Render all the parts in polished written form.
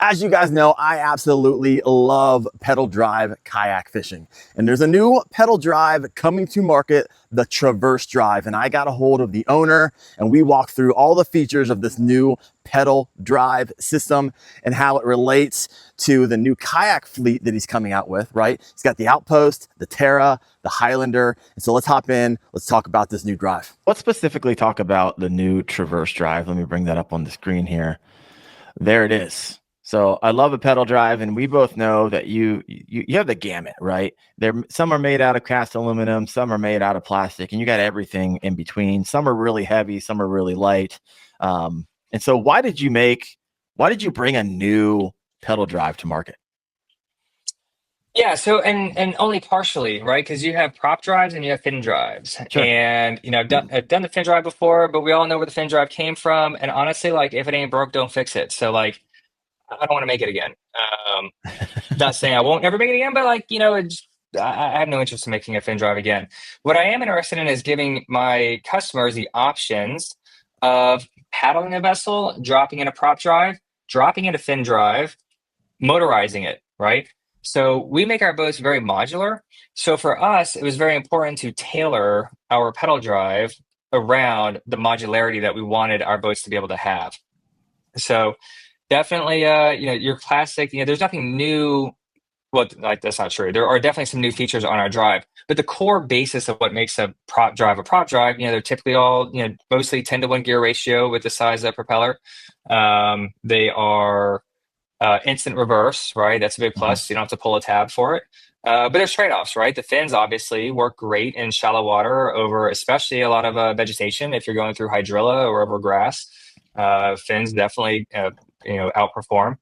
As you guys know, I absolutely love pedal drive kayak fishing. And there's a new pedal drive coming to market, the Traverse Drive. And I got a hold of the owner and we walked through all the features of this new pedal drive system and how it relates to the new kayak fleet that he's coming out with, right? He's got the Outpost, the Terra, the Highlander. And so let's hop in. Let's talk about this new drive. Let's specifically talk about the new Traverse Drive. Let me bring that up on the screen here. There it is. So I love a pedal drive, and we both know that you have the gamut, right? Some are made out of cast aluminum, some are made out of plastic, and you got everything in between. Some are really heavy, some are really light. And so why did you bring a new pedal drive to market? Yeah, so and only partially, right? Because you have prop drives and you have fin drives. Sure. And I've done the fin drive before, but we all know where the fin drive came from. And honestly, like if it ain't broke, don't fix it. So like I don't want to make it again. Not saying I won't ever make it again, but I have no interest in making a fin drive again. What I am interested in is giving my customers the options of paddling a vessel, dropping in a prop drive, dropping in a fin drive, motorizing it, right? So we make our boats very modular. So for us, it was very important to tailor our pedal drive around the modularity that we wanted our boats to be able to have. So definitely, your classic, there's nothing new. Well, like that's not true. There are definitely some new features on our drive, but the core basis of what makes a prop drive, they're typically all, mostly 10-to-1 gear ratio with the size of the propeller. They are instant reverse, right? That's a big plus. You don't have to pull a tab for it. But there's trade-offs, right? The fins obviously work great in shallow water over, especially a lot of vegetation. If you're going through hydrilla or over grass, fins definitely, outperform.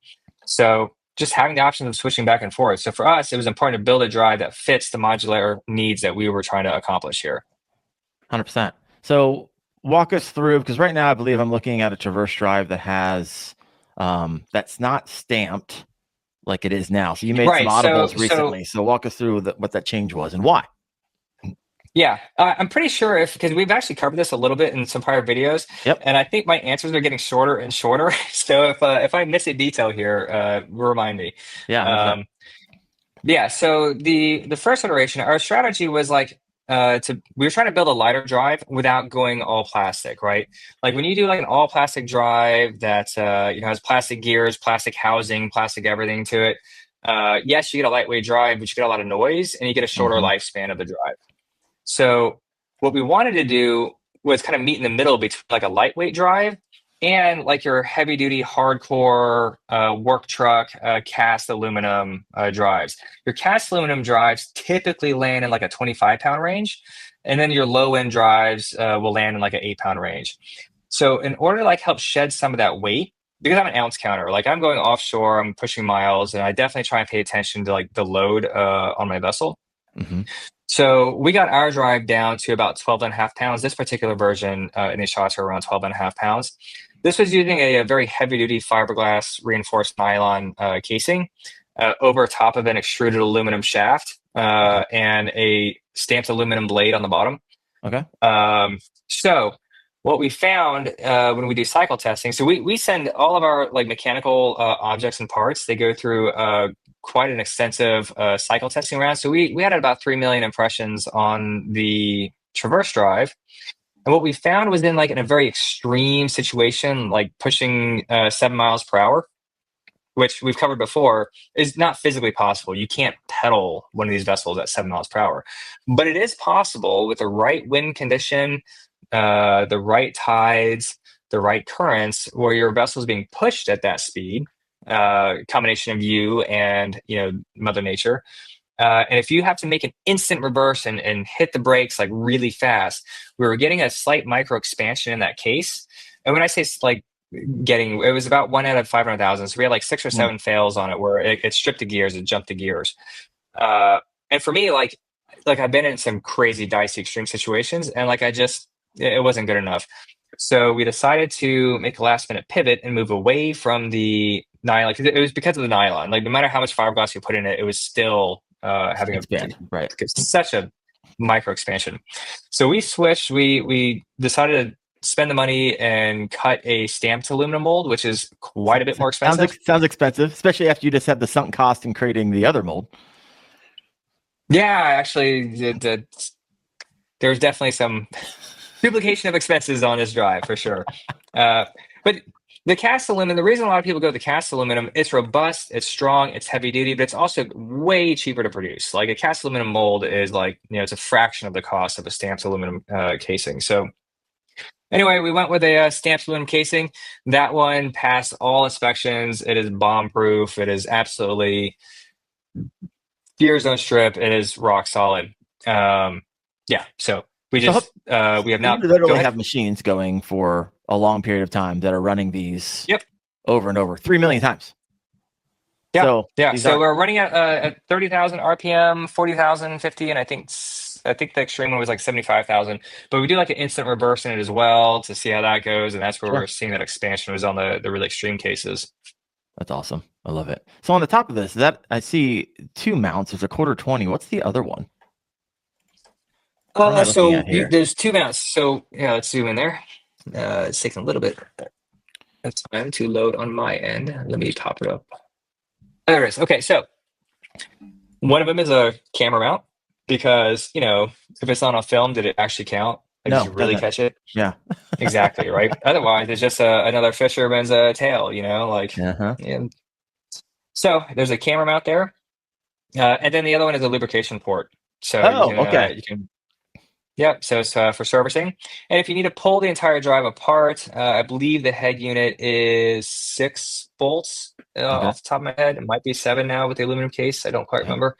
So just having the option of switching back and forth. So for us, it was important to build a drive that fits the modular needs that we were trying to accomplish here. 100%. So walk us through, because right now I believe I'm looking at a Traverse Drive that has that's not stamped like it is now. So you made some audibles recently. So walk us through what that change was and why. Yeah, I'm pretty sure because we've actually covered this a little bit in some prior videos. Yep. And I think my answers are getting shorter and shorter. So if I miss a detail here, remind me. Yeah. Yeah. So the first iteration, our strategy was we were trying to build a lighter drive without going all plastic, right? Like when you do like an all plastic drive that has plastic gears, plastic housing, plastic everything to it. Yes, you get a lightweight drive, but you get a lot of noise and you get a shorter lifespan of the drive. So what we wanted to do was kind of meet in the middle between like a lightweight drive and like your heavy duty hardcore work truck cast aluminum drives. Your cast aluminum drives typically land in like a 25-pound range, and then your low end drives will land in like an 8-pound range. So in order to like help shed some of that weight, because I'm an ounce counter, like I'm going offshore, I'm pushing miles, and I definitely try and pay attention to like the load on my vessel. So we got our drive down to about 12.5 pounds. This particular version in the shots are around 12.5 pounds. This was using a very heavy-duty fiberglass reinforced nylon casing over top of an extruded aluminum shaft and a stamped aluminum blade on the bottom. Okay. So what we found when we do cycle testing, so we send all of our like mechanical objects and parts. They go through quite an extensive cycle testing round. So we had about 3 million impressions on the Traverse Drive. And what we found was in a very extreme situation, like pushing 7 miles per hour, which we've covered before, is not physically possible. You can't pedal one of these vessels at 7 miles per hour. But it is possible with the right wind condition, the right tides, the right currents, where your vessel is being pushed at that speed, combination of you and Mother Nature. And if you have to make an instant reverse and hit the brakes like really fast, we were getting a slight micro expansion in that case. And when I say it was about 1 out of 500,000. So we had like 6 or 7 fails on it where it stripped the gears, it jumped the gears. And for me, like I've been in some crazy dicey extreme situations, and it wasn't good enough. So we decided to make a last minute pivot and move away from the nylon. It was because of the nylon. Like no matter how much fiberglass you put in it, it was still having such a micro expansion. So we switched. We decided to spend the money and cut a stamped aluminum mold, which is quite a bit more expensive. Sounds expensive, especially after you just had the sunk cost in creating the other mold. Yeah, actually, there's definitely some duplication of expenses on this drive for sure. But the cast aluminum, the reason a lot of people go to the cast aluminum, it's robust, it's strong, it's heavy duty, but it's also way cheaper to produce. Like a cast aluminum mold is like, it's a fraction of the cost of a stamped aluminum casing. So anyway, we went with a stamped aluminum casing. That one passed all inspections. It is bomb proof. It is absolutely fear zone strip. It is rock solid. Yeah, so we have now. You literally have machines going for a long period of time that are running these over and over 3 million times. Yeah, so we're running at 30,000 RPM, 40,000, 50, and I think the extreme one was like 75,000. But we do like an instant reverse in it as well to see how that goes, and that's where we're seeing that expansion was on the really extreme cases. That's awesome. I love it. So on the top of this, that I see 2 mounts. There's a quarter 20. What's the other one? So there's 2 mounts. So yeah, let's zoom in there. It's taking a little bit of time to load on my end. Let me pop it up. There it is. Okay, so one of them is a camera mount because, if it's on a film, did it actually count? Like, did you really catch it? Yeah. Exactly, right? Otherwise, it's just another fisherman's tail, And so there's a camera mount there. And then the other one is a lubrication port. So you can Yep, so it's for servicing. And if you need to pull the entire drive apart, I believe the head unit is 6 bolts off the top of my head. It might be 7 now with the aluminum case. I don't quite remember.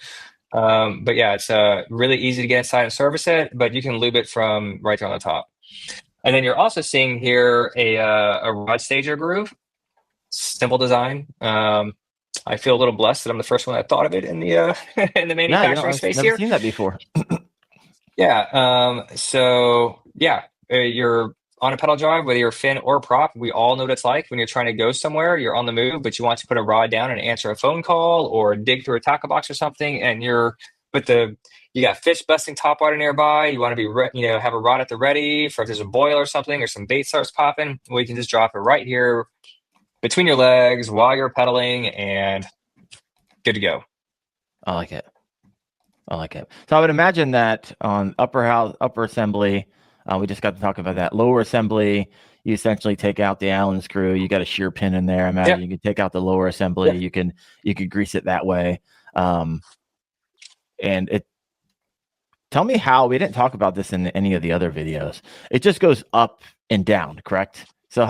But yeah, it's really easy to get inside and service it, but you can lube it from right there on the top. And then you're also seeing here a rod stager groove. Simple design. I feel a little blessed that I'm the first one that thought of it in the in the manufacturing space here. I've never seen that before. Yeah. You're on a pedal drive, whether you're fin or prop. We all know what it's like when you're trying to go somewhere. You're on the move, but you want to put a rod down and answer a phone call or dig through a tackle box or something. And you got fish busting top water nearby. You want to be, have a rod at the ready for if there's a boil or something or some bait starts popping. Well, you can just drop it right here between your legs while you're pedaling and good to go. I like it. So I would imagine that on upper assembly, we just got to talk about that. Lower assembly, you essentially take out the Allen screw. You got a shear pin in there. I imagine you can take out the lower assembly. You can grease it that way. And tell me how, we didn't talk about this in any of the other videos. It just goes up and down, correct? So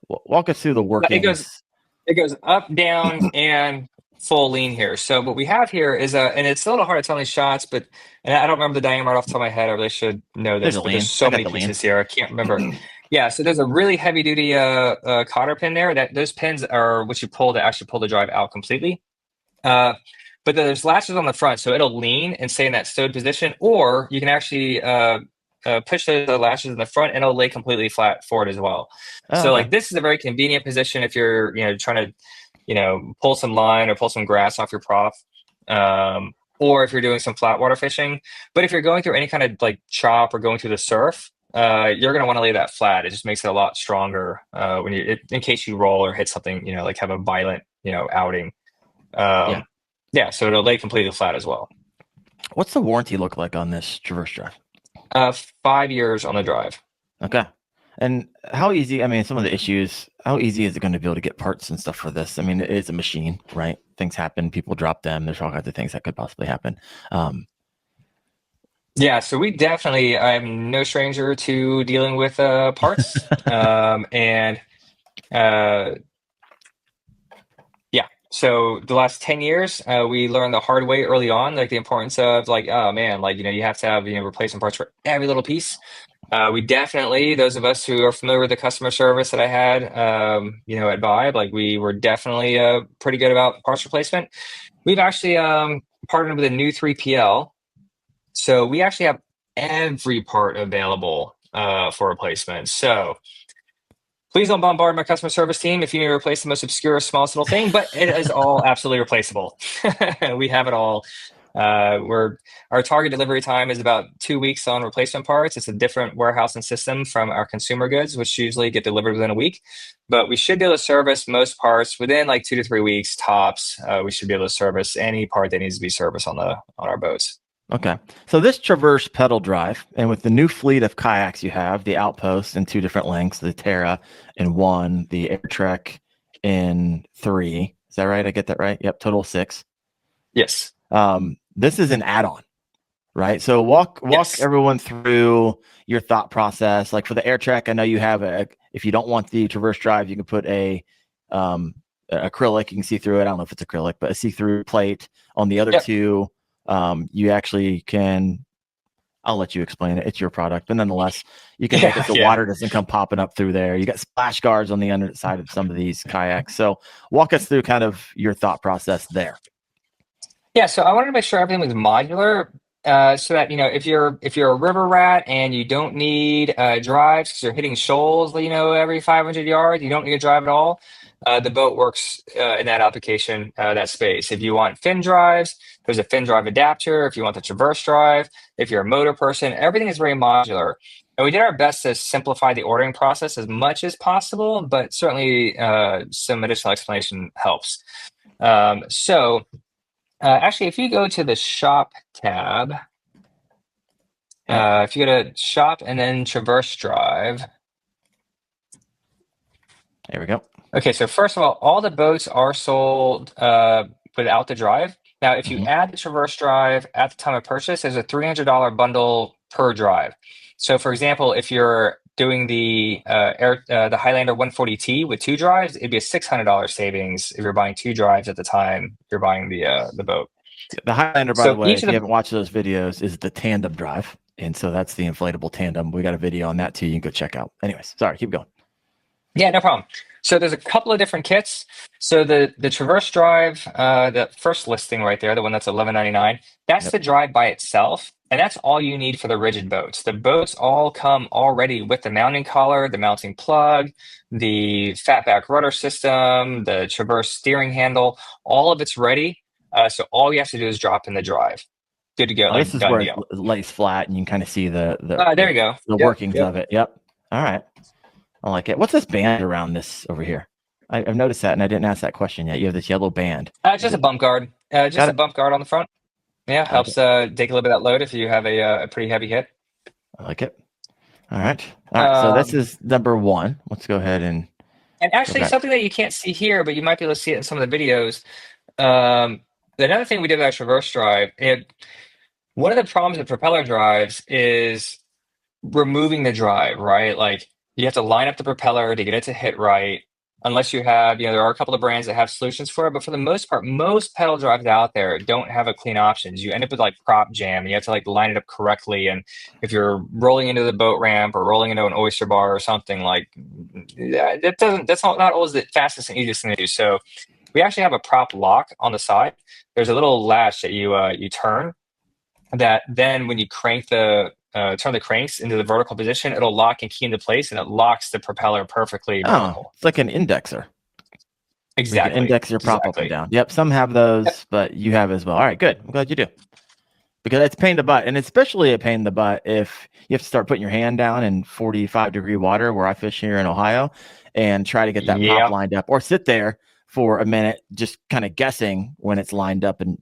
walk us through the workings. It goes up, down, and full lean here. So what we have here is and it's a little hard to tell these shots, and I don't remember the diameter right off the top of my head. I really should know this, but there's so many pieces here. I can't remember. Yeah, so there's a really heavy duty cotter pin there. Those pins are what you pull to actually pull the drive out completely. But there's latches on the front, so it'll lean and stay in that stowed position, or you can actually push the latches in the front and it'll lay completely flat forward as well. Like this is a very convenient position if you're trying to pull some line or pull some grass off your prop, or if you're doing some flat water fishing. But if you're going through any kind of like chop or going through the surf, you're going to want to lay that flat. It just makes it a lot stronger in case you roll or hit something, like have a violent, outing. So it'll lay completely flat as well. What's the warranty look like on this Traverse Drive? 5 years on the drive. Okay. And how easy, some of the issues, how easy is it going to be able to get parts and stuff for this? It is a machine, right? Things happen, people drop them. There's all kinds of things that could possibly happen. So I'm no stranger to dealing with parts. So the last 10 years, we learned the hard way early on, like the importance of you have to have, replacement parts for every little piece. We definitely, those of us who are familiar with the customer service that I had, at Vibe, we were definitely pretty good about parts replacement. We've actually partnered with a new 3PL. So we actually have every part available for replacement. So please don't bombard my customer service team if you need to replace the most obscure, smallest little thing, but it is all absolutely replaceable. We have it all. Our target delivery time is about 2 weeks on replacement parts. It's a different warehousing system from our consumer goods, which usually get delivered within a week. But we should be able to service most parts within like 2 to 3 weeks tops. We should be able to service any part that needs to be serviced on our boats. Okay. So this Traverse pedal drive, and with the new fleet of kayaks you have, the Outpost in 2 different lengths, the Terra in 1, the Air Trek in 3. Is that right? I get that right? Yep. Total 6. Yes. This is an add-on, right? So walk Yes. everyone through your thought process. Like for the Air Trek, I know you have if you don't want the Traverse drive, you can put a acrylic. You can see through it. I don't know if it's acrylic, but a see-through plate. On the other two, you actually can. I'll let you explain it. It's your product, but nonetheless, you can make it so water doesn't come popping up through there. You got splash guards on the underside of some of these kayaks. So walk us through kind of your thought process there. Yeah, so I wanted to make sure everything was modular, so that if you're a river rat and you don't need drives because you're hitting shoals, every 500 yards, you don't need a drive at all. The boat works in that application, that space. If you want fin drives, there's a fin drive adapter. If you want the Traverse drive, if you're a motor person, everything is very modular. And we did our best to simplify the ordering process as much as possible, but certainly some additional explanation helps. Actually, if you go to the shop tab, if you go to shop and then Traverse Drive. There we go. Okay, so first of all the boats are sold without the drive. Now, if you add the Traverse Drive at the time of purchase, there's a $300 bundle per drive. So, for example, if you're doing the Highlander 140T with 2 drives, it'd be a $600 savings if you're buying 2 drives at the time you're buying the boat. The Highlander, by the way, if you haven't watched those videos, is the tandem drive. And so that's the inflatable tandem. We got a video on that too. You can go check out. Anyways, sorry, keep going. Yeah, no problem. So there's a couple of different kits. So the Traverse drive, the first listing right there, the one that's $11.99, that's the drive by itself. And that's all you need for the rigid boats. The boats all come already with the mounting collar, the mounting plug, the fatback rudder system, the Traverse steering handle, all of it's ready. So all you have to do is drop in the drive. Good to go. Oh, this is where it lays flat and you can kind of see the there you go. The workings of it. Yep. All right. I like it. What's this band around this over here? I've noticed that, and I didn't ask that question yet. You have this yellow band. Just a bump guard. Just a bump guard on the front. Yeah, helps take a little bit of that load if you have a pretty heavy hit. I like it. All right. So this is number 1. Let's go ahead and actually something that you can't see here, but you might be able to see it in some of the videos. Another thing we did with our Traverse drive, one of the problems with propeller drives is removing the drive, right? Like you have to line up the propeller to get it to hit right. Unless you have, there are a couple of brands that have solutions for it, but for the most part, most pedal drives out there don't have a clean options. You end up with like prop jam, and you have to like line it up correctly. And if you're rolling into the boat ramp or rolling into an oyster bar or something, like that's not always the fastest and easiest thing to do. So we actually have a prop lock on the side. There's a little latch that you turn, that then when you crank turn the cranks into the vertical position, it'll lock and key into place, and it locks the propeller perfectly vertical. It's like an indexer. Exactly. You can index your prop up and down. Yep, some have those, but you have as well. All right, good. I'm glad you do. Because it's a pain in the butt, and especially a pain in the butt if you have to start putting your hand down in 45-degree water where I fish here in Ohio and try to get that prop lined up, or sit there for a minute just kind of guessing when it's lined up and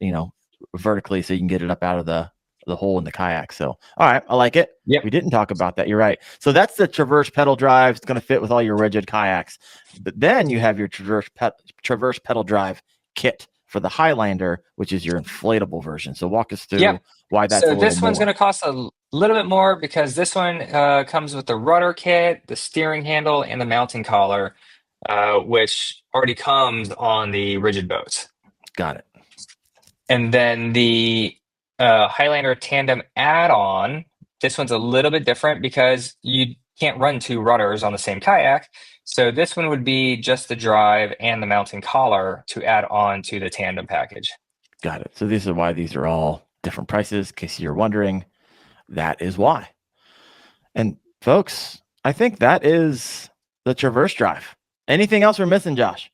vertically so you can get it up out of the hole in the kayak. So, all right, I like it. Yep. We didn't talk about that. You're right. So that's the Traverse pedal drive. It's going to fit with all your rigid kayaks. But then you have your Traverse pedal drive kit for the Highlander, which is your inflatable version. So walk us through why that's so this one's going to cost a little bit more because this one comes with the rudder kit, the steering handle, and the mounting collar, which already comes on the rigid boats. Got it. And then the Highlander tandem add-on, this one's a little bit different because you can't run 2 rudders on the same kayak. So this one would be just the drive and the mounting collar to add on to the tandem package. Got it. So this is why these are all different prices. In case you're wondering, that is why. And folks, I think that is the Traverse drive. Anything else we're missing, Josh?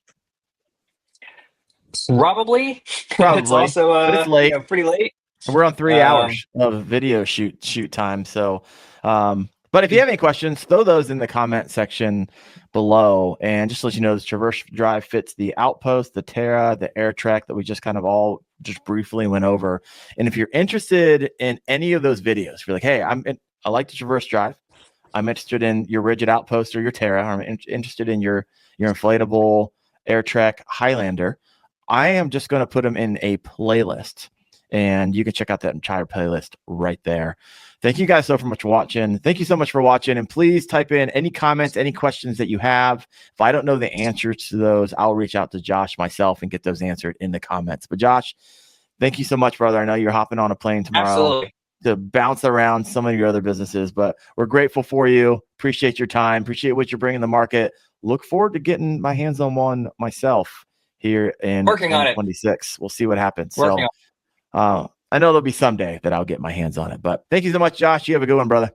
Probably. Probably. It's also but it's late. pretty late. We're on 3 hours of video shoot time. So, but if you have any questions, throw those in the comment section below. And just to let you know, this Traverse Drive fits the Outpost, the Terra, the Air Trek that we just kind of all just briefly went over. And if you're interested in any of those videos, you're like, hey, I like the Traverse Drive. I'm interested in your rigid Outpost or your Terra. I'm interested in your inflatable Air Trek Highlander. I am just going to put them in a playlist, and you can check out that entire playlist right there. Thank you guys so much for watching. Thank you so much for watching. And please type in any comments, any questions that you have. If I don't know the answers to those, I'll reach out to Josh myself and get those answered in the comments. But Josh, thank you so much, brother. I know you're hopping on a plane tomorrow. Absolutely. To bounce around some of your other businesses, but we're grateful for you. Appreciate your time. Appreciate what you're bringing to the market. Look forward to getting my hands on one myself here in Working on it. 2026. We'll see what happens. Working I know there'll be someday that I'll get my hands on it, but thank you so much, Josh. You have a good one, brother.